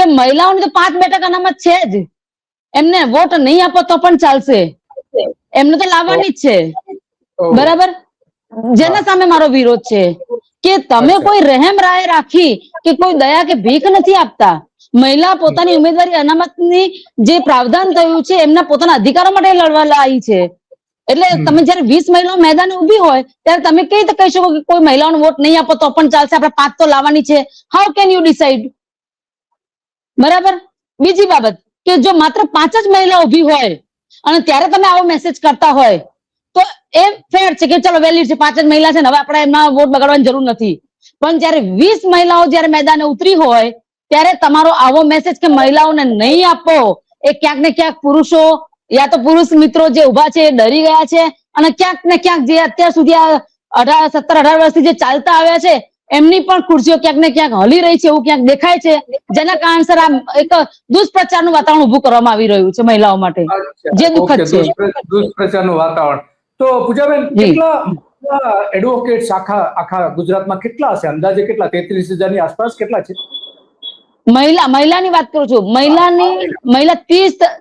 એટલે મહિલાઓની તો 5% અનામત છે જ, એમને વોટ નહીં આપો તો પણ ચાલશે, એમને તો લાવવાની જ છે. બરાબર, જેના સામે મારો વિરોધ છે કે તમે કોઈ રહેમ રાય રાખી કે કોઈ દયા કે ભીખ નથી આપતા. મહિલા પોતાની ઉમેદવારી અનામતની જે પ્રાવધાન થયું છે એમના પોતાના અધિકારો માટે લડવા આવી છે. એટલે તમે જયારે 20 મહિલાઓ મેદાને ઉભી હોય ત્યારે તમે કઈ રીતે કહી શકો કે કોઈ મહિલાઓને વોટ નહીં આપો તો પણ ચાલશે, આપણે 5 તો લાવવાની છે? How can you decide? બરાબર. બીજી બાબત કે જો માત્ર 5 જ મહિલા ઉભી હોય અને ત્યારે તમે આવો મેસેજ કરતા હોય તો એ ફેર છે કે ચલો વેલિડ છે, 5 જ મહિલા છે ને હવે આપણે એમના વોટ બગાડવાની જરૂર નથી. પણ જયારે 20 મહિલાઓ જયારે મેદાને ઉતરી હોય ત્યારે તમારો આવો મેસેજ કે મહિલાઓને નહીં આપો, એ ક્યાંક ને ક્યાંક પુરુષો યા તો પુરુષ મિત્રો જે ઉભા છે એ ડરી ગયા છે અને ક્યાંક ને ક્યાંક જે અત્યાર સુધી આ 17-18 વર્ષથી જે ચાલતા આવ્યા છે એમની પણ ખુરશીઓ ક્યાંક ને ક્યાંક હલી રહી છે એવું ક્યાંક દેખાય છે, જેના કારણસર આ એક દુષ્પ્રચારનું વાતાવરણ ઉભું કરવામાં આવી રહ્યું છે મહિલાઓ માટે, જે દુઃખદ છે. દુષ્પ્રચારનું વાતાવરણ. તો પૂજાબેન, કેટલા એડવોકેટ્સ આખા ગુજરાતમાં કેટલા હશે? અંદાજે કેટલા? 33,000 ની આસપાસ કેટલા છે? મહિલાની વાત કરું છું. મહિલા